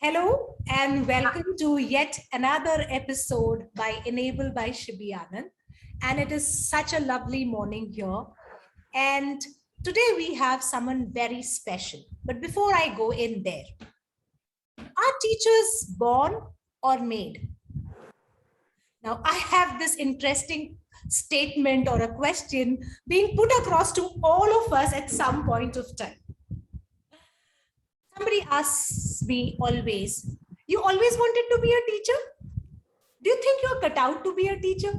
Hello and welcome to yet another episode by Enable by Shibi Anand. And it is such a lovely morning here. And today we have someone very special. But before I go in there, are teachers born or made? Now, I have this interesting statement or a question being put across to all of us at some point of time. Somebody asks me always, you always wanted to be a teacher? Do you think you're cut out to be a teacher?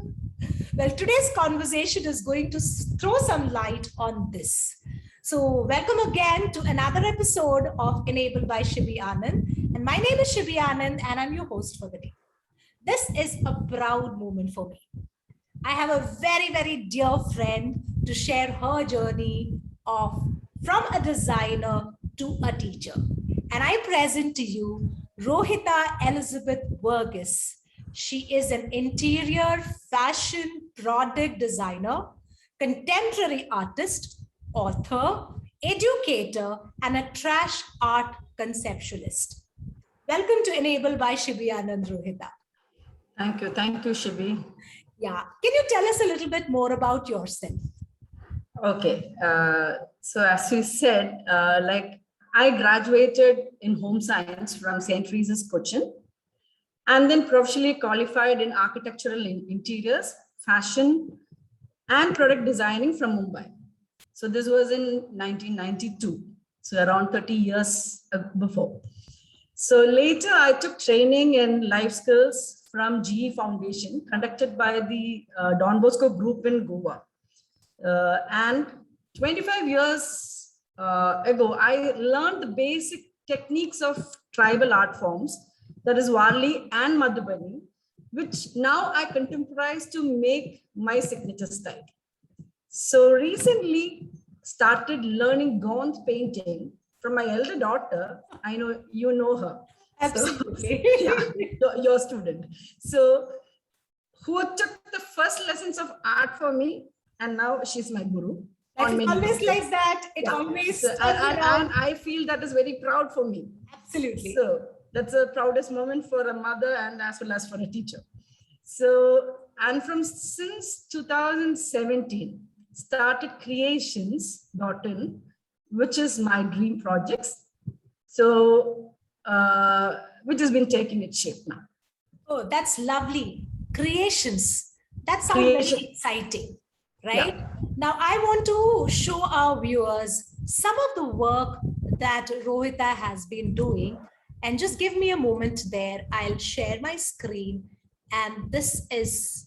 Well, today's conversation is going to throw some light on this. So welcome again to another episode of Enabled by Shibi Anand. And my name is Shibi Anand and I'm your host for the day. This is a proud moment for me. I have a very, very dear friend to share her journey of from a designer to a teacher. And I present to you Rohita Elizabeth Burgess. She is an interior fashion product designer, contemporary artist, author, educator, and a trash art conceptualist. Welcome to Enable by Shibi Anand, Rohita. Thank you, Shibi. Yeah, can you tell us a little bit more about yourself? Okay, so as you said, I graduated in home science from St. Teresa's Cochin, and then professionally qualified in architectural interiors, fashion, and product designing from Mumbai. So this was in 1992, so around 30 years before. So later I took training in life skills from GE Foundation, conducted by the Don Bosco Group in Goa. And 25 years ago, I learned the basic techniques of tribal art forms, that is Warli and Madhubani, which now I contemporize to make my signature style. So recently started learning Gaunt painting from my elder daughter. I know you know her. Absolutely. So, yeah, your student. So who took the first lessons of art for me, and now she's my guru. It's always like that. It always. So, and I feel that is very proud for me. Absolutely. So that's the proudest moment for a mother and as well as for a teacher. So, and since 2017, started creations.in, which is my dream projects. So, which has been taking its shape now. Oh, that's lovely. Creations. That sounds very exciting, right? Yeah. Now, I want to show our viewers some of the work that Rohita has been doing. And just give me a moment there. I'll share my screen. And this is...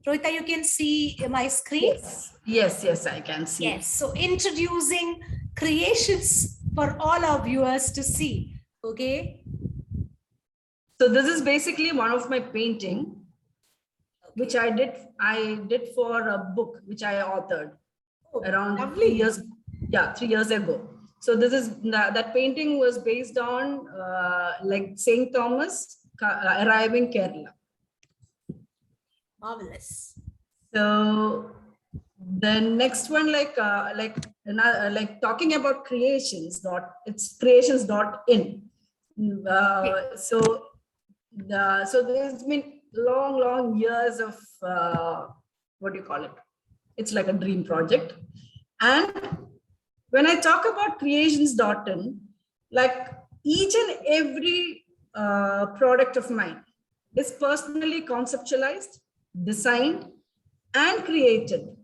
Rohita, you can see my screen? Yes, I can see. Yes, so introducing creations for all our viewers to see, okay? So this is basically one of my painting, which I did for a book, which I authored around 3 years, 3 years ago. So this is, that painting was based on like St. Thomas arriving Kerala. Marvelous. So the next one, talking about creations, it's creations.in. So there's been long years of what do you call it? It's like a dream project. And when I talk about creations.in, like each and every product of mine is personally conceptualized, designed, and created.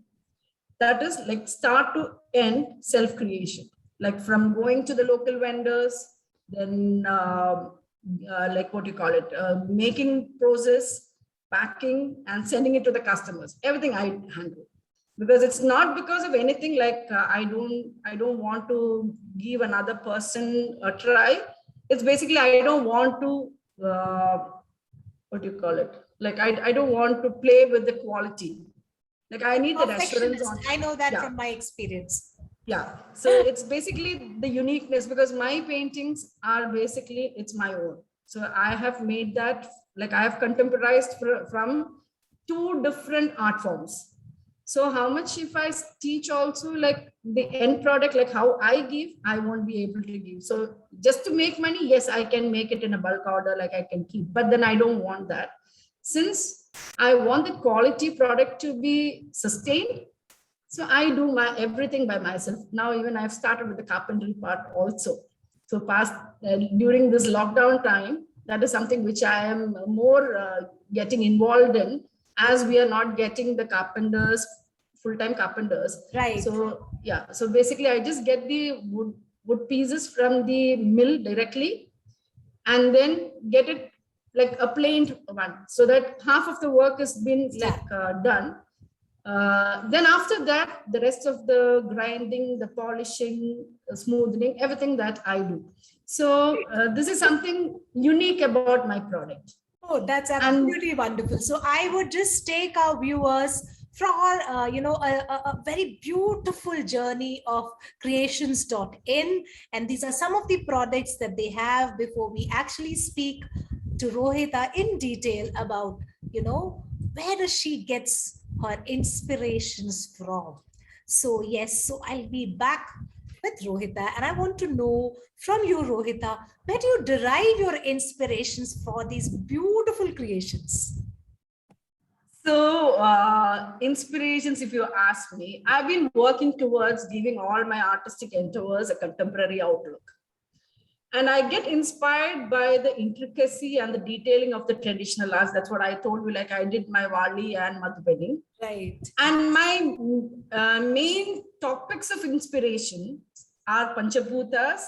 That is like start to end self-creation, like from going to the local vendors, then making process, packing, and sending it to the customers. Everything I handle, because it's not because of anything like I don't want to give another person a try. It's basically I don't want to like I don't want to play with the quality. Like I need the assurance on. I know that from my experience. Yeah, so it's basically the uniqueness, because my paintings are basically, it's my own. So I have made that, like I have contemporized from 2 different art forms. So how much if I teach also, like the end product, like how I give, I won't be able to give. So just to make money, yes, I can make it in a bulk order, like I can keep, but then I don't want that. Since I want the quality product to be sustained, so I do my everything by myself. Now even I've started with the carpentry part also. So past during this lockdown time, that is something which I am more getting involved in, as we are not getting the carpenters, full-time carpenters. Right. So yeah, so basically I just get the wood pieces from the mill directly, and then get it like a planed one, so that half of the work has been like done. Then after that, the rest of the grinding, the polishing, smoothing, everything that I do. So this is something unique about my product. Oh, that's absolutely wonderful. So I would just take our viewers from a very beautiful journey of creations.in, and these are some of the products that they have before we actually speak to Rohita in detail about, where does she gets her inspirations from. So yes, so I'll be back with Rohita, and I want to know from you, Rohita, where do you derive your inspirations for these beautiful creations? So inspirations, if you ask me, I've been working towards giving all my artistic endeavors a contemporary outlook. And I get inspired by the intricacy and the detailing of the traditional arts. That's what I told you, like I did my Wali and Madhubani. Right. And my main topics of inspiration are Panchabhutas,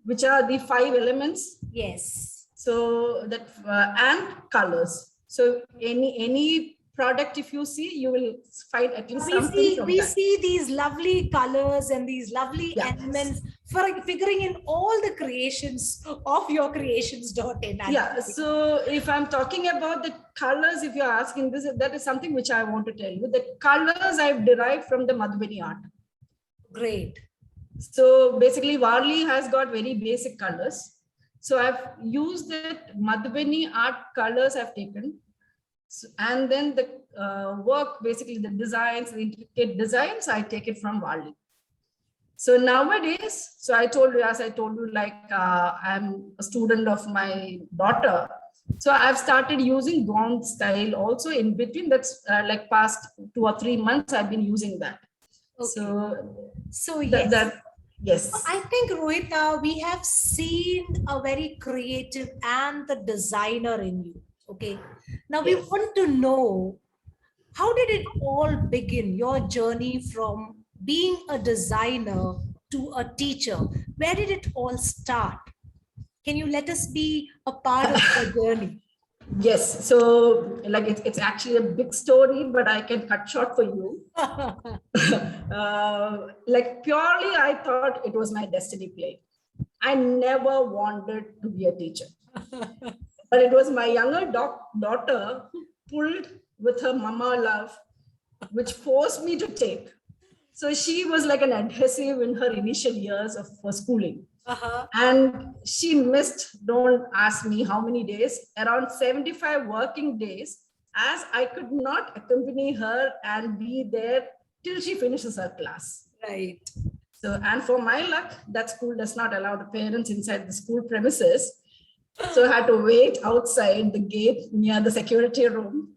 which are the 5 elements. Yes. So that and colors. So any product, if you see, you will find at least something from we that. see these lovely colors and these lovely elements for figuring in all the creations of your creations.in. Yeah, so if I'm talking about the colors, if you're asking this, that is something which I want to tell you. The colors I've derived from the Madhubani art. Great. So basically Warli has got very basic colors. So I've used that Madhubani art colors I've taken. So, and then the work, basically the designs, the intricate designs, I take it from Warli. So nowadays, so I told you, as I told you, like I'm a student of my daughter. So I've started using gown style also in between. That's like past 2 or 3 months, I've been using that. Okay. So yes. Yes. I think, Rohita, we have seen a very creative and the designer in you. Okay. Now we want to know, how did it all begin, your journey from being a designer to a teacher? Where did it all start? Can you let us be a part of the journey? Yes. So like it's actually a big story, but I can cut short for you. Like purely, I thought it was my destiny play. I never wanted to be a teacher. But it was my younger daughter who pulled with her mama love, which forced me to take. So she was like an adhesive in her initial years of schooling. And she missed, don't ask me how many days, around 75 working days, as I could not accompany her and be there till she finishes her class. Right. So, and for my luck, that school does not allow the parents inside the school premises. So I had to wait outside the gate near the security room.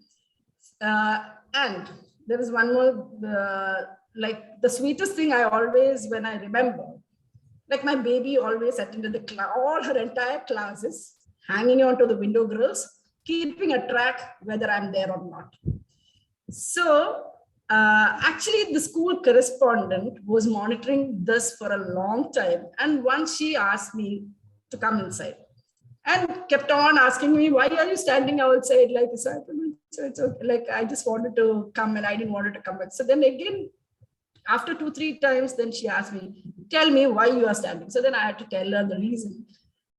And there was one more, like the sweetest thing I always, when I remember, like my baby always attended the class, all her entire classes, hanging onto the window grills, keeping a track whether I'm there or not. So actually the school correspondent was monitoring this for a long time. And once she asked me to come inside and kept on asking me, why are you standing outside? Like, so it's okay. Like, I just wanted to come and I didn't want to come back. So then again, after 2-3 times, then she asked me, tell me why you are standing. So then I had to tell her the reason.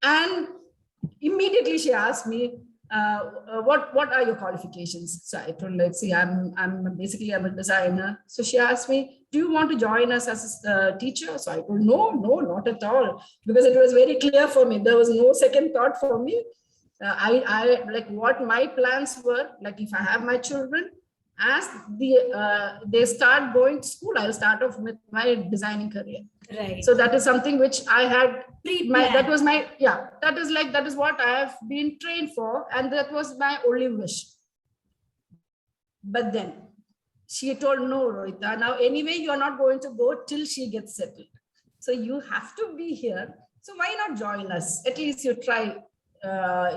And immediately she asked me, what are your qualifications? So I told her, see, I'm a designer. So she asked me, do you want to join us as a teacher? So I told, no, not at all. Because it was very clear for me. There was no second thought for me. I like what my plans were, like if I have my children, as they start going to school, I'll start off with my designing career. Right. So that is something which I had Pre-planned. that is what I have been trained for, and that was my only wish. But then she told, no, Rohita, now anyway, you are not going to go till she gets settled. So you have to be here. So why not join us? At least you try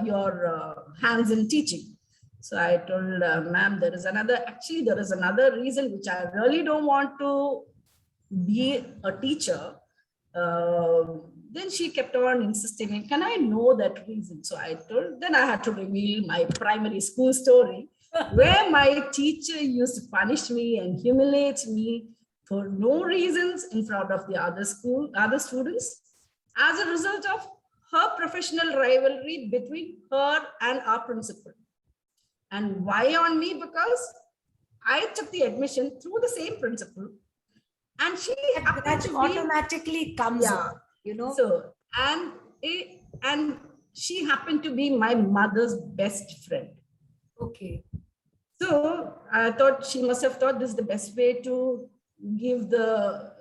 your hands in teaching. So I told, ma'am, there is another reason which I really don't want to be a teacher. Then she kept on insisting, can I know that reason? So I told, then I had to reveal my primary school story, where my teacher used to punish me and humiliate me for no reasons in front of the other students, as a result of her professional rivalry between her and our principal. And why on me? Because I took the admission through the same principal, and she that automatically comes up, you know. So and she happened to be my mother's best friend. Okay. So I thought she must have thought this is the best way to give the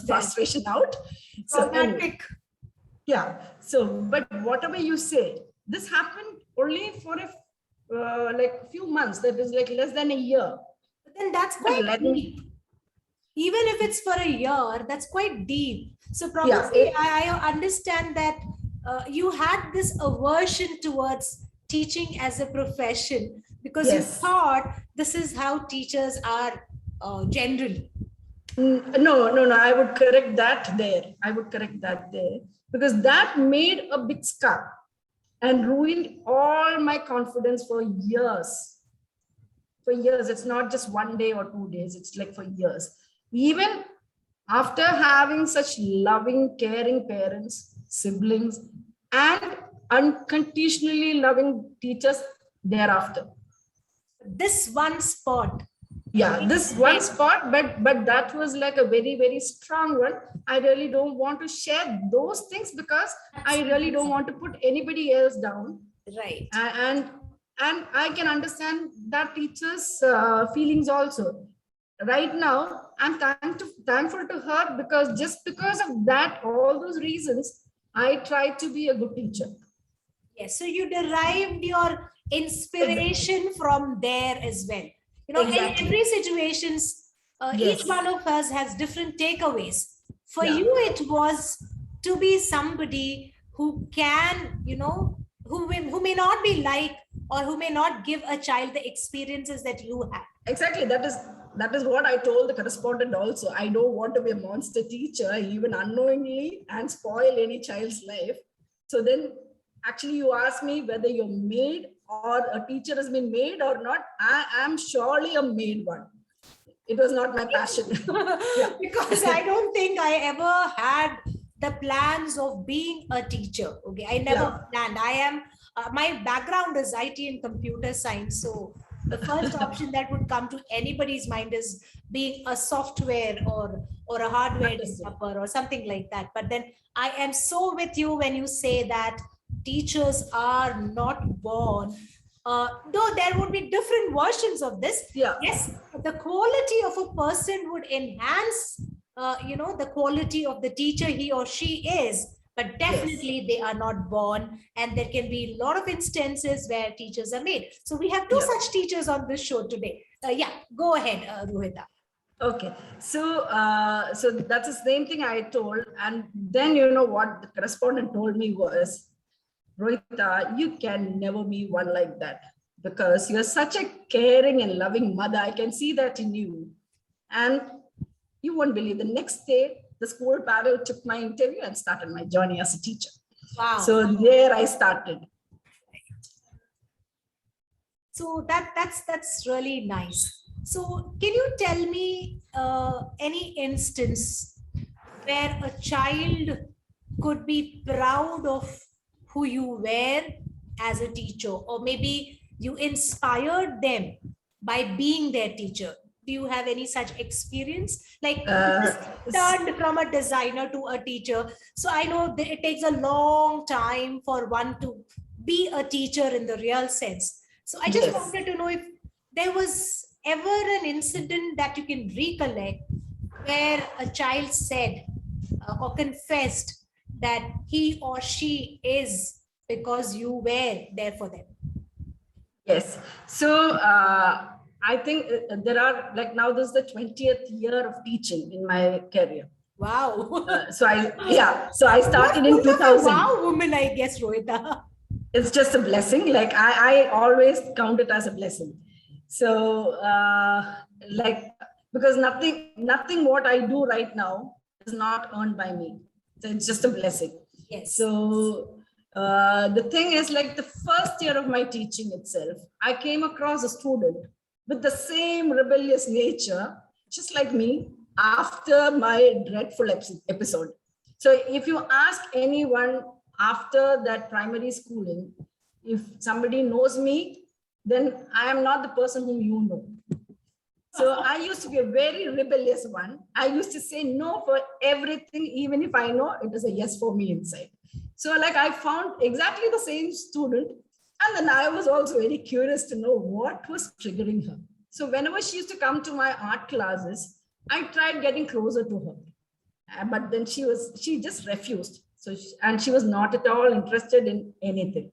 frustration out. So anyway, so but whatever you say, this happened only for a few months, that is like less than a year. But then that's quite deep. Even if it's for a year, that's quite deep. So probably I understand that you had this aversion towards teaching as a profession, because you thought this is how teachers are generally. No, I would correct that there. Because that made a big scar and ruined all my confidence for years. It's not just 1 day or 2 days, it's like for years. Even after having such loving, caring parents, siblings, and unconditionally loving teachers thereafter. This one spot. This one spot, but that was like a very, very strong one. I really don't want to share those things because I really don't want to put anybody else down. Right. And I can understand that teacher's feelings also. Right now, I'm thankful to her, because just because of that, all those reasons, I tried to be a good teacher. Yes, so you derived your inspiration from there as well. You know, in every situations, each one of us has different takeaways. For you, it was to be somebody who can, you know, who may not be like, or who may not give a child the experiences that you had. Exactly. That is what I told the correspondent also. I don't want to be a monster teacher, even unknowingly, and spoil any child's life. So then actually you asked me whether you're made or a teacher has been made or not. I am surely a made one. It was not my passion. Because I don't think I ever had the plans of being a teacher. Okay, I never planned. I am, my background is IT and computer science. So the first option that would come to anybody's mind is being a software or a hardware developer or something like that. But then I am so with you when you say that teachers are not born. Though there would be different versions of this. Yes, the quality of a person would enhance, you know, the quality of the teacher he or she is. But definitely they are not born, and there can be a lot of instances where teachers are made. So we have two such teachers on this show today. Go ahead, Rohita. Okay, so that's the same thing I told, and then you know what the correspondent told me was, Rohita, you can never be one like that, because you're such a caring and loving mother. I can see that in you, and you won't believe the next day the school panel took my interview and started my journey as a teacher. Wow. So there I started. So that's really nice. So can you tell me any instance where a child could be proud of who you were as a teacher, or maybe you inspired them by being their teacher? Do you have any such experience? Like turned from a designer to a teacher. So I know that it takes a long time for one to be a teacher in the real sense. So I just wanted to know if there was ever an incident that you can recollect where a child said or confessed that he or she is because you were there for them? Yes. So I think there are, like, now this is the 20th year of teaching in my career. Wow. So I started in What kind of a 2000. wow woman, I guess, Rohita. It's just a blessing. Like I always count it as a blessing. So like, because nothing what I do right now is not earned by me. So it's just a blessing. Yes. So the thing is, like, the first year of my teaching itself, I came across a student with the same rebellious nature, just like me, after my dreadful episode. So if you ask anyone after that primary schooling, if somebody knows me, then I am not the person whom you know. So I used to be a very rebellious one. I used to say no for everything, even if I know it is a yes for me inside. So like I found exactly the same student. And then I was also very curious to know what was triggering her. So whenever she used to come to my art classes, I tried getting closer to her. But then she just refused. So and she was not at all interested in anything.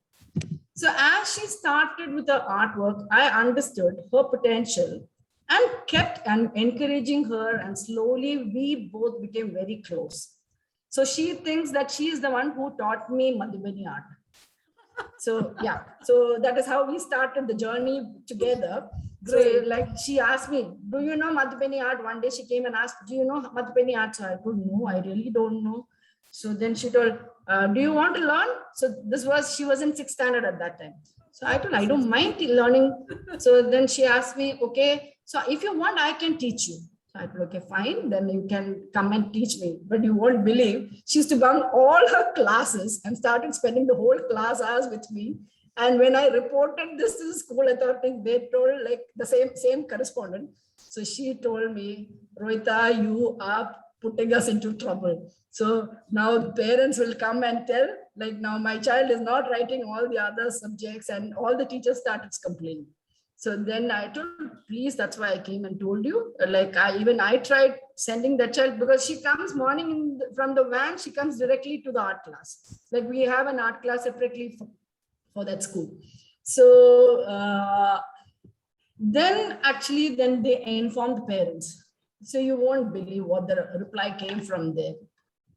So as she started with her artwork, I understood her potential and kept encouraging her, and slowly we both became very close. So she thinks that she is the one who taught me Madhubani art. So yeah, so that is how we started the journey together. Great. So like she asked me, do you know Madhubani art? One day she came and asked, do you know Madhubani art? So I told, no, I really don't know. So then she told, do you want to learn? So she was in 6th standard at that time. So I told, I don't mind learning. So then she asked me, okay, so if you want, I can teach you. So I told, okay, fine, then you can come and teach me. But you won't believe, she used to bunk all her classes and started spending the whole class hours with me. And when I reported this to the school authorities, they told, like, the same correspondent. So she told me, Rohita, you are putting us into trouble. So now the parents will come and tell, like, now my child is not writing all the other subjects, and all the teachers started complaining. So then I told, please, that's why I came and told you. Like I tried sending that child, because she comes morning from the van, she comes directly to the art class. Like we have an art class separately for that school. So then they informed the parents. So you won't believe what the reply came from there.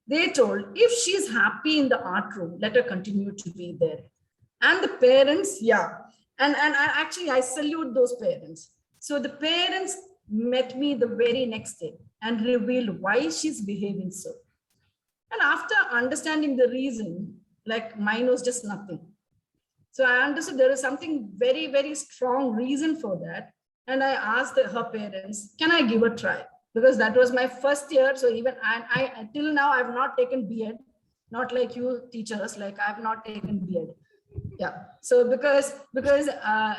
They told, if she's happy in the art room, let her continue to be there. And the parents, yeah. And actually, I salute those parents. So the parents met me the very next day and revealed why she's behaving so. And after understanding the reason, like mine was just nothing. So I understood there is something very, very strong reason for that. And I asked her parents, can I give a try? Because that was my first year. So even I till now, I've not taken B.Ed, not like you teachers, like I've not taken B.Ed. Yeah. So because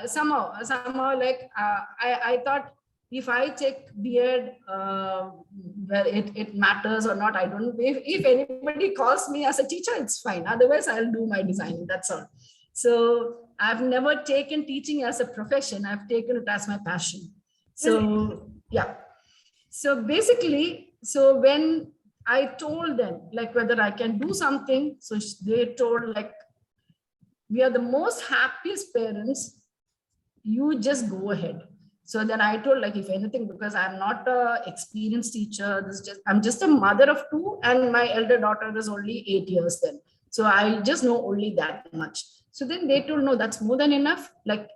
somehow like I thought, if I take B.Ed, well, it matters or not, I don't know. If anybody calls me as a teacher, it's fine. Otherwise, I'll do my designing. That's all. So I've never taken teaching as a profession. I've taken it as my passion. So yeah. So basically, so when I told them, like, whether I can do something, so they told, like, we are the most happiest parents, you just go ahead. So then I told, like, if anything, because I'm not an experienced teacher, I'm just a mother of 2, and my elder daughter is only 8 years then. So I just know only that much. So then they told, no, that's more than enough. Like,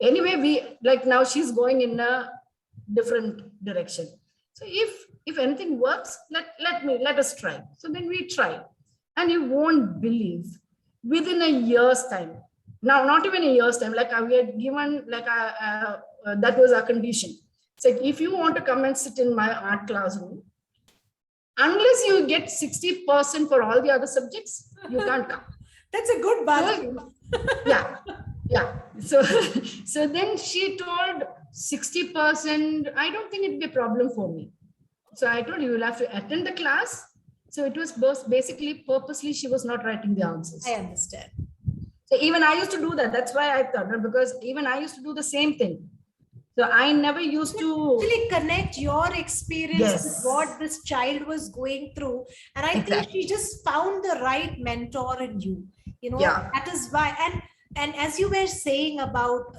anyway, now she's going in a different direction. So if anything works, let us try. So then we tried, and you won't believe, within a year's time, now not even a year's time, like we had given, like that was our condition. So if you want to come and sit in my art classroom, unless you get 60% for all the other subjects, you can't come. That's a good balance. Yeah. So then she told 60%, I don't think it'd be a problem for me. So I told, you will have to attend the class. So it was basically purposely, she was not writing the answers. I understand. So even I used to do that. That's why I thought, because even I used to do the same thing. So I never used to actually connect your experience with Yes. what this child was going through. And I think Exactly. she just found the right mentor in you. Yeah. That is why. And as you were saying about,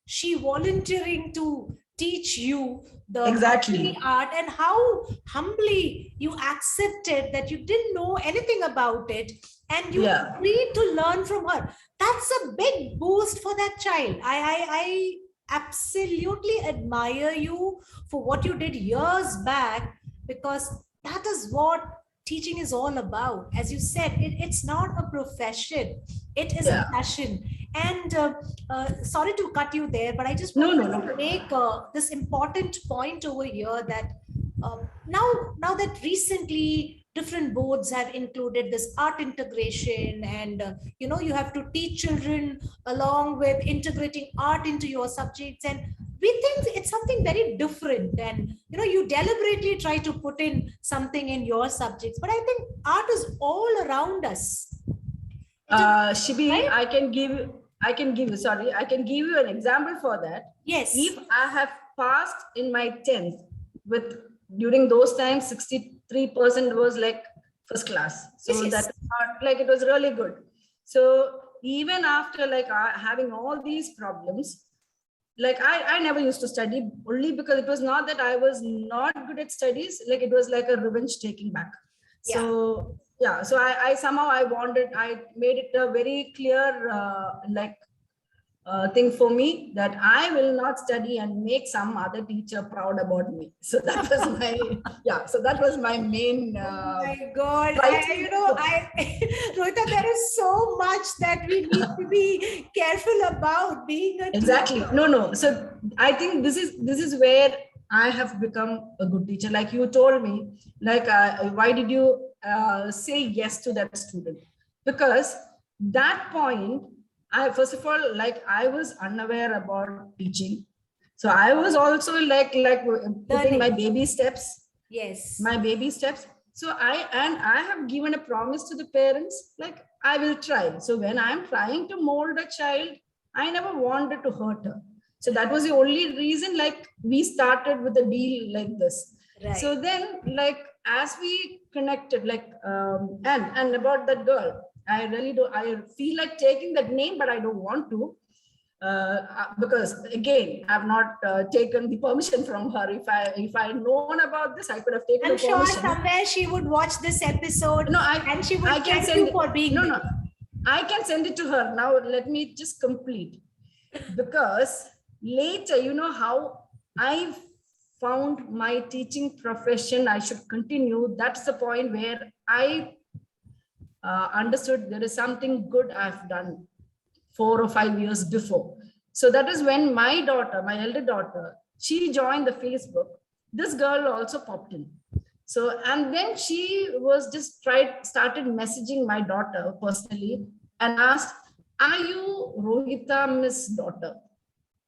she volunteering to teach you the Exactly. art, and how humbly you accepted that you didn't know anything about it, and you Yeah. agreed to learn from her. That's a big boost for that child. I absolutely admire you for what you did years back, because that is what teaching is all about. As you said, it's not a profession, it is a Yeah. passion. And sorry to cut you there, but I just No, wanted no, no. to make this important point over here, that now that recently different boards have included this art integration, and you have to teach children along with integrating art into your subjects, and we think it's something very different, and you deliberately try to put in something in your subjects, but I think art is all around us. It is, Shibi, right? I can give you, sorry, I can give you an example for that. Yes. If I have passed in my 10th with, during those times, 63% was like first class. So Yes, yes. that's not like, it was really good. So even after like having all these problems, like I never used to study, only because it was not that I was not good at studies, like it was like a revenge taking back. Yeah. So yeah, so I somehow I made it a very clear thing for me that I will not study and make some other teacher proud about me. So that was my so that was my main Oh my God. fighting. Rohita, there is so much that we need to be careful about being a Exactly. teacher. No. So I think this is where I have become a good teacher. Like you told me, like why did you say yes to that student? Because that point, I first of all, like I was unaware about teaching. So I was also like putting my baby steps. Yes. My baby steps. So I have given a promise to the parents, like I will try. So when I'm trying to mold a child, I never wanted to hurt her. So that was the only reason, like we started with a deal like this. Right. So then, like as we connected, like and about that girl, I really do. I feel like taking that name, but I don't want to. Because again, I've not taken the permission from her. If I known about this, I could have taken. I'm the permission. sure somewhere she would watch this episode. No, and she would I can thank send you for being no, there. no. I can send it to her now. Let me just complete, because later, you know how I found my teaching profession. I should continue. That's the point where I understood there is something good I've done 4 or 5 years before. So that is when my daughter, my elder daughter, she joined the Facebook. This girl also popped in. So, and then she was just started messaging my daughter personally and asked, are you Rohita Miss daughter?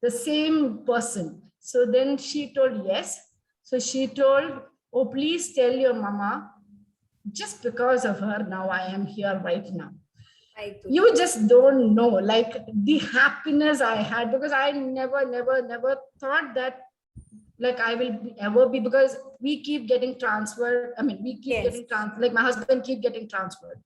The same person. So then she told yes. So she told, oh, please tell your mama, just because of her, now I am here right now. You just don't know, like the happiness I had, because I never thought that like I will ever be, because we keep getting transferred. I mean, we keep getting transferred, like my husband keep getting transferred.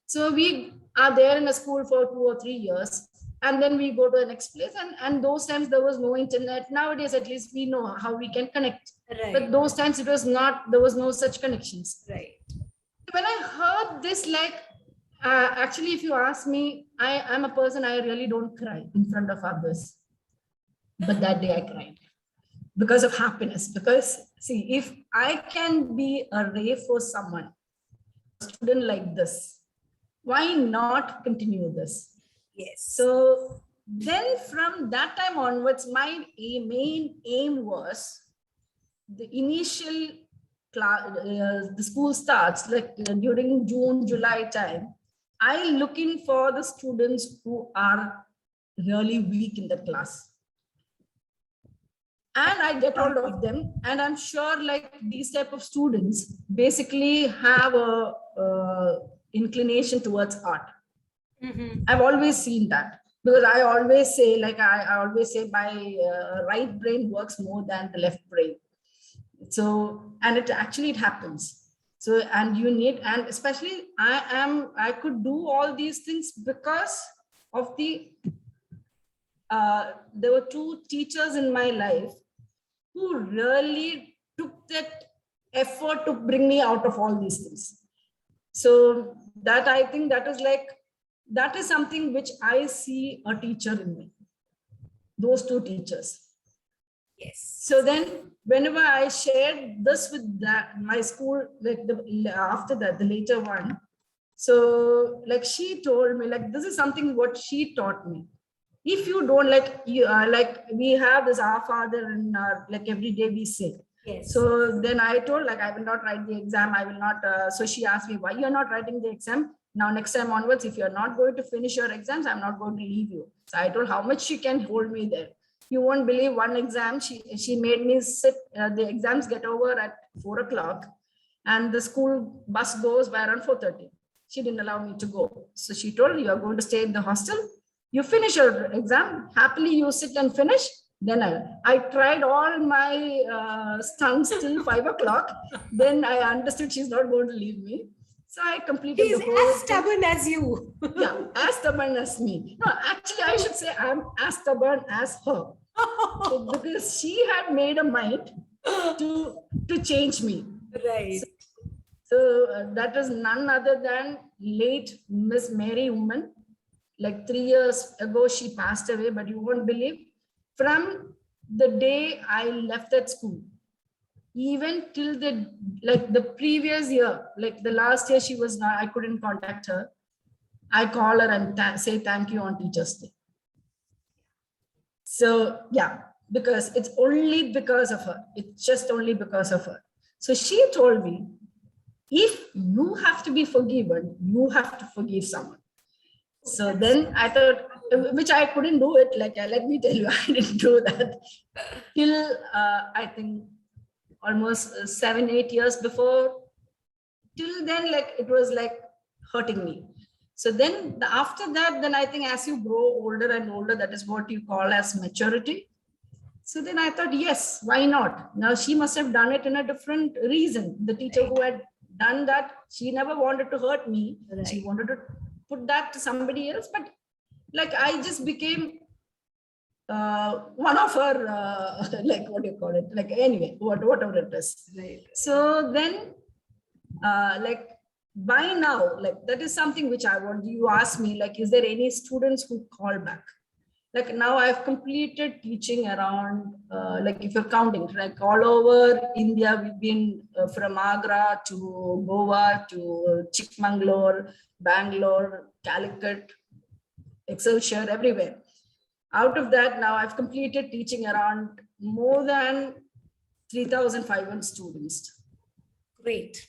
So we are there in a school for 2 or 3 years, and then we go to the next place, and those times there was no internet. Nowadays, at least we know how we can connect. Right. But those times it was not, there was no such connections. Right. When I heard this, like, actually, if you ask me, I'm a person, I really don't cry in front of others. But that day I cried because of happiness. Because see, if I can be a ray for someone, a student like this, why not continue this? Yes. So then from that time onwards, my main aim was the initial class, the school starts like during June, July time. I looking for the students who are really weak in the class. And I get hold of them, and I'm sure like these type of students basically have a inclination towards art. Mm-hmm. I've always seen that. Because I always say, like I always say, my right brain works more than the left brain. So, and it actually, it happens. So, and you need, and especially I could do all these things because of there were two teachers in my life who really took that effort to bring me out of all these things. So that, I think that is like, that is something which I see a teacher in me, those two teachers. Yes. So then whenever I shared this with my school, like after that, the later one, so like she told me, like, this is something what she taught me. If you don't, like, you like, we have this Our Father, and like every day we say. Yes. So then I told, like, I will not write the exam. I will not. So she asked me, why you're not writing the exam? Now, next time onwards, if you're not going to finish your exams, I'm not going to leave you. So I told how much she can hold me there. You won't believe, one exam, she made me sit, the exams get over at 4 o'clock, and the school bus goes by around 4:30. She didn't allow me to go. So she told, you are going to stay in the hostel. You finish your exam, happily you sit and finish. Then I tried all my stunts till 5 o'clock. Then I understood she's not going to leave me. So I completed She's the whole as stubborn as you. Yeah, as stubborn as me. No, actually, I should say I'm as stubborn as her. So, because she had made a mind to change me. Right. So that is none other than late Miss Mary Woman. Like 3 years ago, she passed away, but you won't believe, from the day I left that school, even till the previous year, like the last year she was not, I couldn't contact her. I call her and say thank you on Teachers' Day. So yeah, because it's only because of her. It's just only because of her. So she told me, if you have to be forgiven, you have to forgive someone. So then I thought, which I couldn't do it. Like, let me tell you, I didn't do that till I think almost 7-8 years before. Till then, like, it was like hurting me. So then after that, then I think as you grow older and older, that is what you call as maturity. So then I thought, yes, why not? Now she must have done it in a different reason. The teacher who had done that, she never wanted to hurt me. Right. She wanted to put that to somebody else. But like, I just became one of her, like, what do you call it? Like, anyway, whatever it is. Right. So then, like, by now, like, that is something which I want you ask me, like, is there any students who call back? Like, now I've completed teaching around, like, if you're counting, like, all over India, we've been from Agra to Goa to Chikmagalur, Bangalore, Calicut, Excelsior, everywhere. Out of that, now I've completed teaching around more than 3,500 students. Great.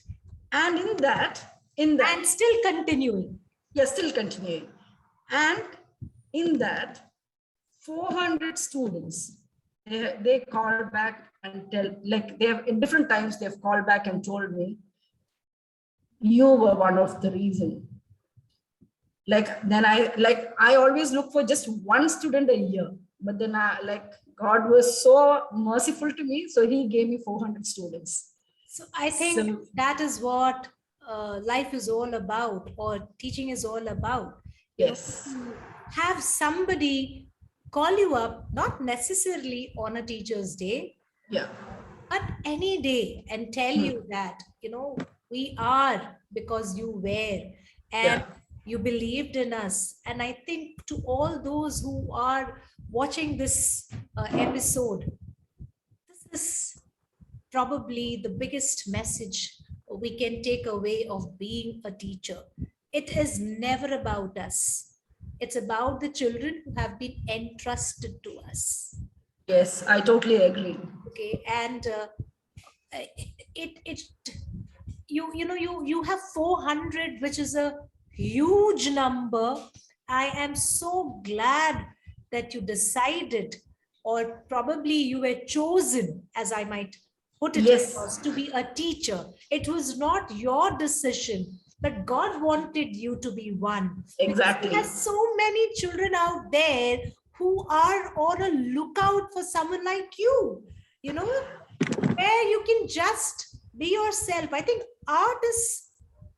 And in that, and still continuing. Yes, still continuing. And in that, 400 students, they call back and tell, like, they have, in different times, they've called back and told me, you were one of the reason. Like, then I always look for just one student a year, but then God was so merciful to me. So he gave me 400 students. So I think that is what life is all about, or teaching is all about. Yes. Have somebody call you up, not necessarily on a Teacher's Day, yeah, but any day, and tell you that, we are because you were, and you believed in us. And I think to all those who are watching this episode, this is probably the biggest message we can take away of being a teacher. It is never about us. It's about the children who have been entrusted to us. Yes, I totally agree. Okay, and you have 400, which is a huge number. I am so glad that you decided, or probably you were chosen, as I might put it, yes, to be a teacher. It was not your decision. but God wanted you to be one. Exactly. Because there's so many children out there who are on a lookout for someone like you, you know, where you can just be yourself. I think art is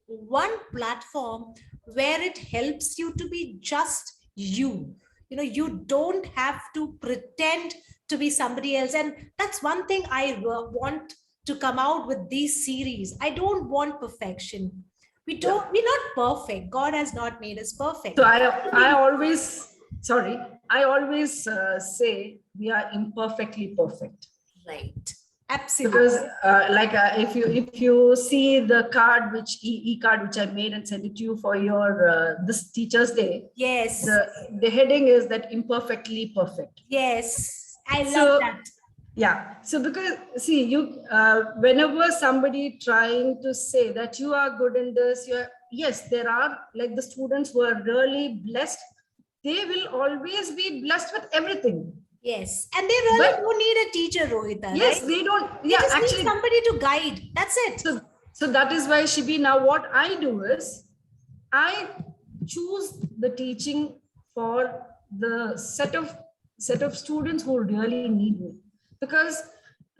one platform where it helps you to be just you. You know, you don't have to pretend to be somebody else. And that's one thing I want to come out with these series. I don't want perfection. We're not perfect. God has not made us perfect. So I always say we are imperfectly perfect. Right. Absolutely. Because if you see the card e-card which I made and sent it to you for your this Teachers Day, yes, the heading is that imperfectly perfect. Yes, I love that. Yeah. So because see, you whenever somebody trying to say that you are good in this, yes, there are like the students who are really blessed. They will always be blessed with everything. Yes, and they really don't need a teacher, Rohita. Yes, right? they don't. They just need somebody to guide. That's it. So that is why, Shibi, now what I do is I choose the teaching for the set of students who really need me, because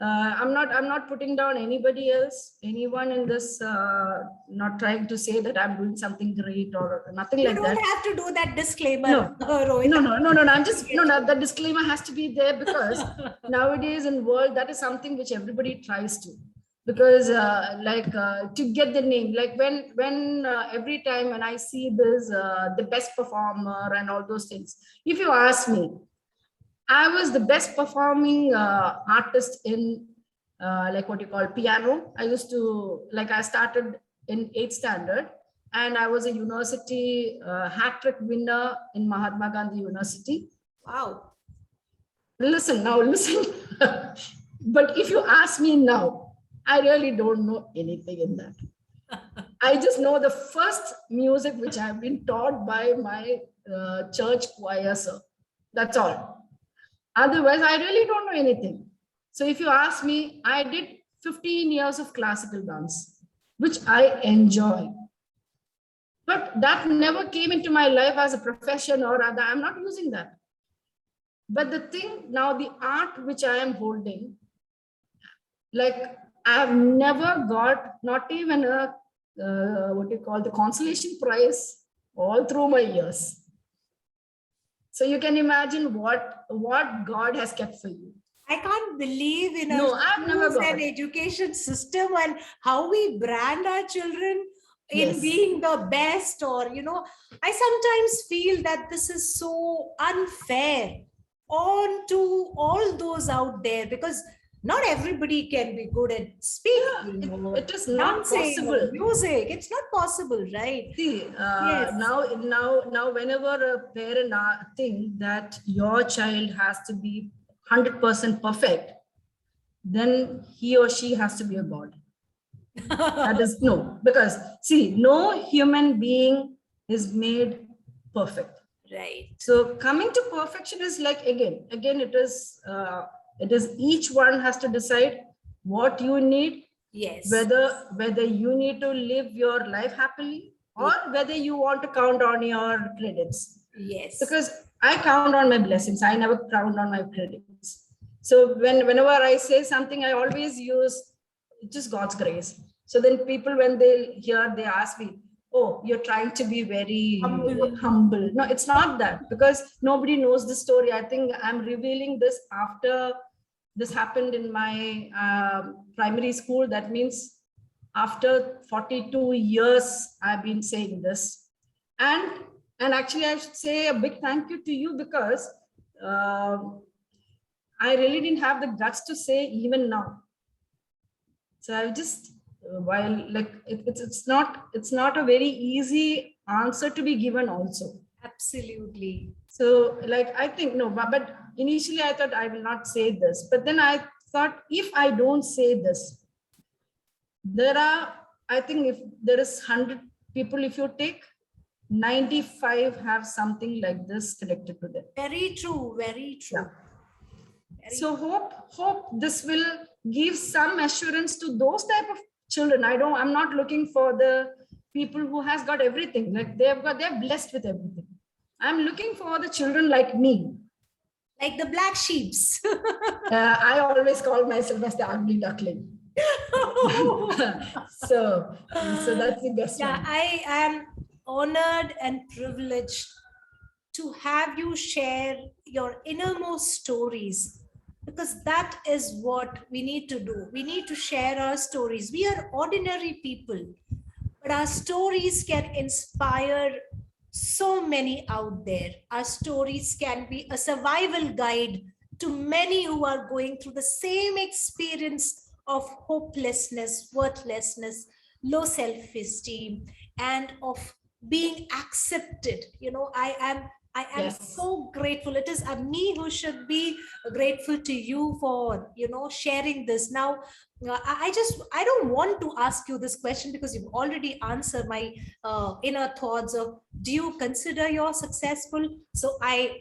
I'm not putting down anybody else, anyone in this, not trying to say that I'm doing something great or nothing like that. You don't have to do that disclaimer. No, I'm just, the disclaimer has to be there, because nowadays in world, that is something which everybody tries to, because to get the name, like when every time when I see this, the best performer and all those things, if you ask me, I was the best performing artist in what you call piano. I started in 8th standard, and I was a university hat trick winner in Mahatma Gandhi University. Wow. Listen. But if you ask me now, I really don't know anything in that. I just know the first music which I've been taught by my church choir, sir. That's all. Otherwise, I really don't know anything. So if you ask me, I did 15 years of classical dance, which I enjoy. But that never came into my life as a profession, or other. I'm not using that. But the thing now, the art which I am holding, like I've never got not even a the consolation prize all through my years. So you can imagine what God has kept for you. I can't believe in I've never got an education system and how we brand our children in being the best, or I sometimes feel that this is so unfair on to all those out there, because not everybody can be good at speaking. It is not possible. Music, it's not possible, right? See, now, whenever a parent thinks that your child has to be 100% perfect, then he or she has to be a god. That is no, because see, no human being is made perfect. Right. So coming to perfection is like again, it is each one has to decide what you need. Yes. Whether you need to live your life happily, or whether you want to count on your credits. Yes. Because I count on my blessings. I never count on my credits. So whenever I say something, I always use just God's grace. So then people, when they hear, they ask me, oh, you're trying to be very humble. No, it's not that, because nobody knows the story. I think I'm revealing this after this happened in my primary school. That means after 42 years, I've been saying this. And actually, I should say a big thank you to you, because I really didn't have the guts to say even now. So I just, while like it's not a very easy answer to be given also. Absolutely. So like, I think, no, but initially I thought I will not say this, but then I thought, if I don't say this, I think if there is 100 people, if you take 95 have something like this connected to them. Very true. Very true. Yeah. So hope this will give some assurance to those type of children. I'm not looking for the people who has got everything, like they're blessed with everything. I'm looking for the children like me. Like the black sheeps. I always call myself as the ugly duckling. so that's the best Yeah, one. I am honored and privileged to have you share your innermost stories, because that is what we need to do. We need to share our stories. We are ordinary people, but our stories can inspire so many out there. Our stories can be a survival guide to many who are going through the same experience of hopelessness, worthlessness, low self-esteem, and of being accepted. I am Yes. so grateful. It is me who should be grateful to you for sharing this. Now, I don't want to ask you this question because you've already answered my inner thoughts of, do you consider you're successful? So I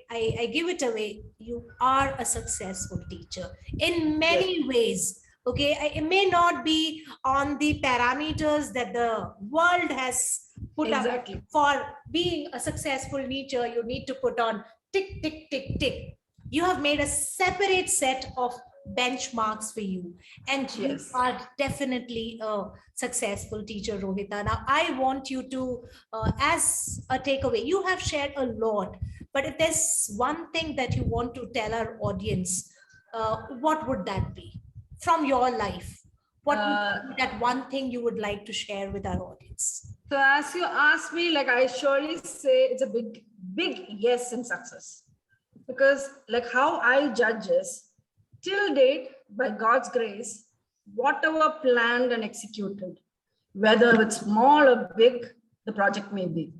give it away. You are a successful teacher in many ways. Okay, it may not be on the parameters that the world has put Exactly. up. For being a successful teacher, you need to put on tick, tick, tick, tick. You have made a separate set of benchmarks for you, and you Yes. are definitely a successful teacher, Rohita. Now, I want you to, as a takeaway, you have shared a lot, but if there's one thing that you want to tell our audience, what would that be from your life? What would be that one thing you would like to share with our audience? So as you ask me, like I surely say it's a big, big yes in success. Because like how I judge is, till date, by God's grace, whatever planned and executed, whether it's small or big, the project may be,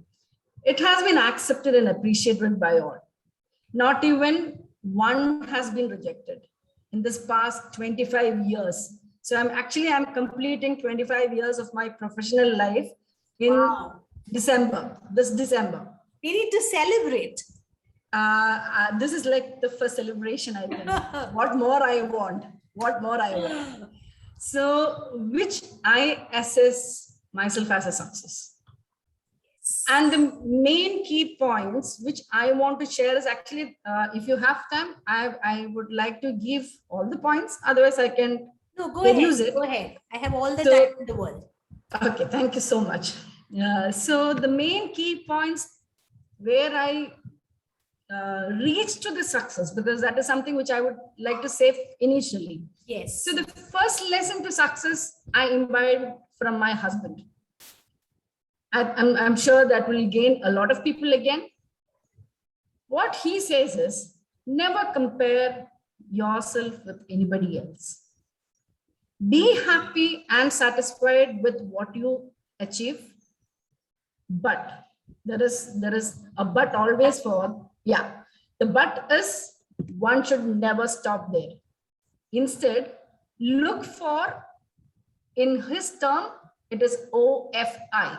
it has been accepted and appreciated by all. Not even one has been rejected in this past 25 years. So I'm completing 25 years of my professional life in December, this December. We need to celebrate. This is like the first celebration, I think. What more I want? What more I want? So, which I assess myself as a success. And the main key points which I want to share is actually, if you have time, I would like to give all the points. Otherwise, I can reduce it. Go ahead. I have all the time in the world. Okay, thank you so much. So the main key points where I reach to the success, because that is something which I would like to say initially. Yes. So the first lesson to success I imbibed from my husband. I'm sure that will gain a lot of people again. What he says is, never compare yourself with anybody else. Be happy and satisfied with what you achieve. But there is a but always for, the but is one should never stop there. Instead, look for, in his term, it is OFI.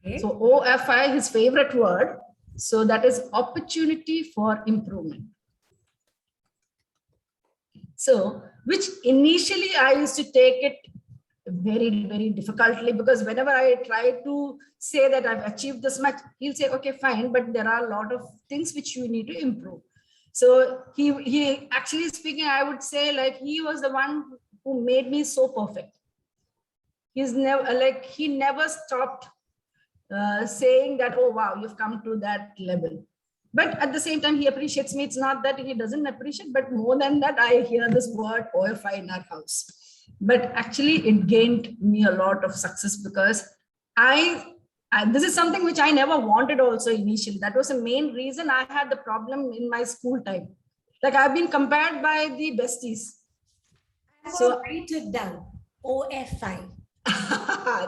Okay. So OFI, his favorite word. So that is opportunity for improvement. So, which initially I used to take it very, very difficultly, because whenever I try to say that I've achieved this much, he'll say, okay, fine, but there are a lot of things which you need to improve. So he actually speaking, I would say, like, he was the one who made me so perfect. He's never, like, he never stopped saying that, oh, wow, you've come to that level. But at the same time, he appreciates me. It's not that he doesn't appreciate, but more than that, I hear this word OFI in our house. But actually, it gained me a lot of success, because this is something which I never wanted also initially. That was the main reason I had the problem in my school time. Like, I've been compared by the besties. So write it down, OFI.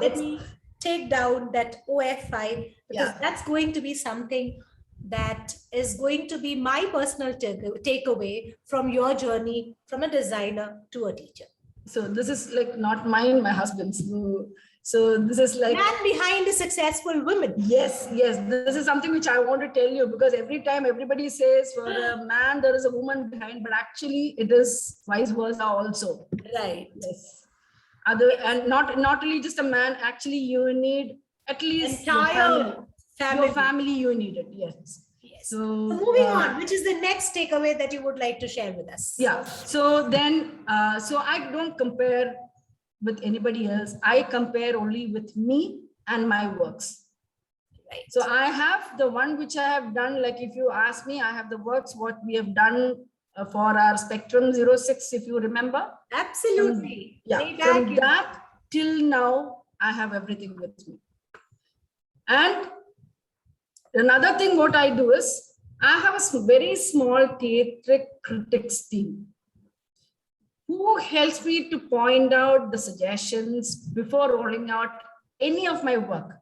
Let me take down that OFI, because that's going to be something that is going to be my personal takeaway from your journey from a designer to a teacher. So this is like not mine, my husband's. So this is like man behind a successful woman. Yes, yes. This is something which I want to tell you, because every time everybody says for a man there is a woman behind, but actually it is vice versa also. Right. Yes. other, and not only just a man, actually you need at least Entire your family, you need it. Yes. Yes. So moving on, which is the next takeaway that you would like to share with us? Yeah. So then, so I don't compare with anybody else. I compare only with me and my works. Right. So I have the one which I have done, like if you ask me, I have the works, what we have done for our Spectrum 06, if you remember. Absolutely. From that till now, I have everything with me. And another thing what I do is, I have a very small theatric critics team who helps me to point out the suggestions before rolling out any of my work.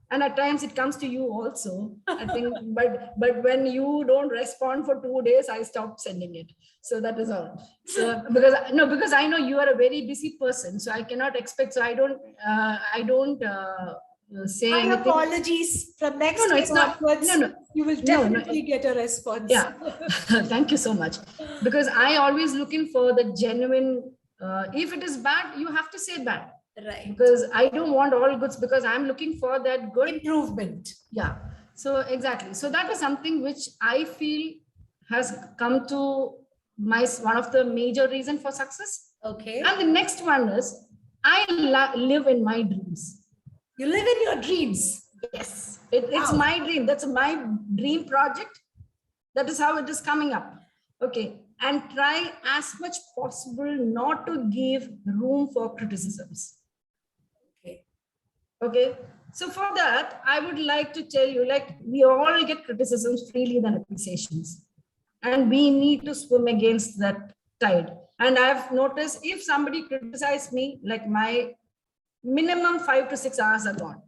And at times it comes to you also, I think, but when you don't respond for 2 days, I stop sending it. So that is all. So because I know you are a very busy person, so I cannot expect. So I don't say my anything. Apologies. From next No, it's not. onwards, you will definitely get a response. Yeah. Thank you so much. Because I always looking for the genuine. If it is bad, you have to say bad. Right. Because I don't want all goods, because I'm looking for that good improvement. Yeah. So exactly. So that is something which I feel has come to one of the major reason for success. Okay. And the next one is, I live in my dreams. You live in your dreams. Yes. It's my dream. That's my dream project. That is how it is coming up. Okay. And try as much possible not to give room for criticisms. Okay. So for that, I would like to tell you, like, we all get criticisms freely than appreciations. And we need to swim against that tide. And I've noticed if somebody criticizes me, like my minimum 5 to 6 hours are gone.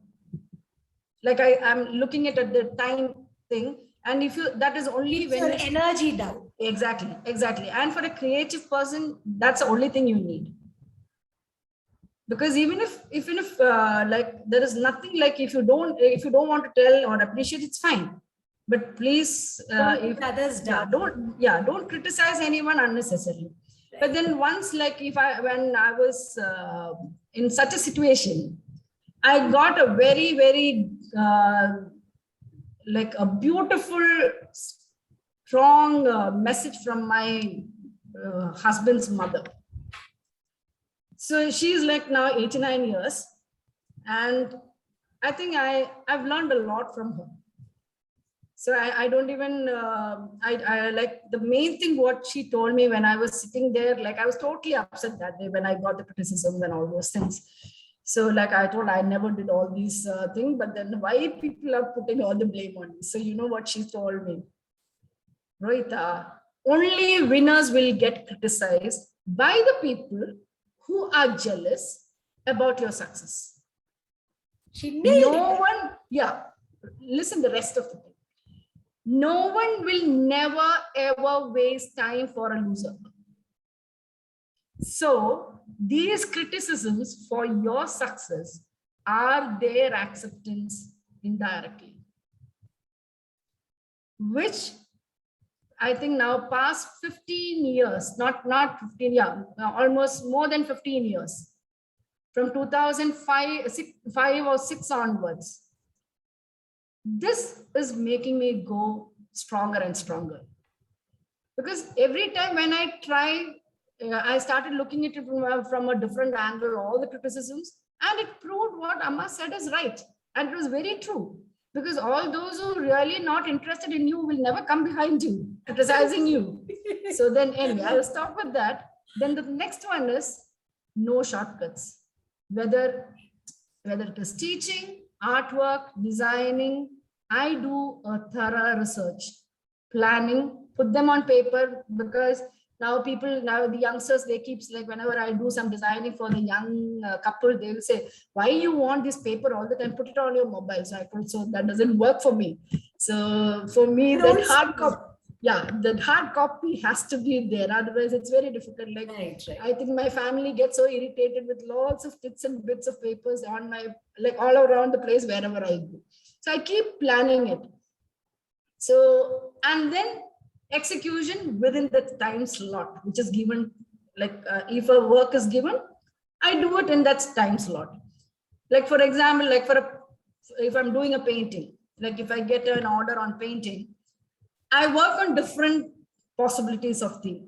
Like I'm looking at the time thing. And if you, that is only when your energy down. Exactly. And for a creative person, that's the only thing you need. Because even if like there is nothing, like if you don't want to tell or appreciate, it's fine. But please, don't criticize anyone unnecessarily. Right. But then once, like when I was in such a situation, I got a very, very like a beautiful, strong message from my husband's mother. So she's like now 89 years. And I think I've learned a lot from her. So I don't even, I like the main thing what she told me when I was sitting there, like I was totally upset that day when I got the criticism and all those things. So like I told, I never did all these things, but then why people are putting all the blame on me? So you know what she told me? Rohita, only winners will get criticized by the people who are jealous about your success. She nailed it. Listen the rest of the thing. No one will never ever waste time for a loser. So these criticisms for your success are their acceptance indirectly, which I think now past 15 years, not 15, almost more than 15 years, from 2005 or 6 onwards. This is making me go stronger and stronger. Because every time when I try, I started looking at it from a different angle, all the criticisms, and it proved what Amma said is right. And it was very true. Because all those who really not interested in you will never come behind you, criticizing you. So then anyway, I'll stop with that. Then the next one is no shortcuts. Whether it is teaching, artwork, designing, I do a thorough research, planning, put them on paper, because now the youngsters, they keep like, whenever I do some designing for the young couple, they will say, why you want this paper all the time? Put it on your mobile. So I told, so that doesn't work for me. So for me, that hard copy has to be there. Otherwise, it's very difficult. Like, right. I think my family gets so irritated with lots of bits and bits of papers on my, like all around the place, wherever I go. So I keep planning it. So, and then execution within the time slot, which is given, like if a work is given, I do it in that time slot. Like for example, like if I'm doing a painting, like if I get an order on painting, I work on different possibilities of theme.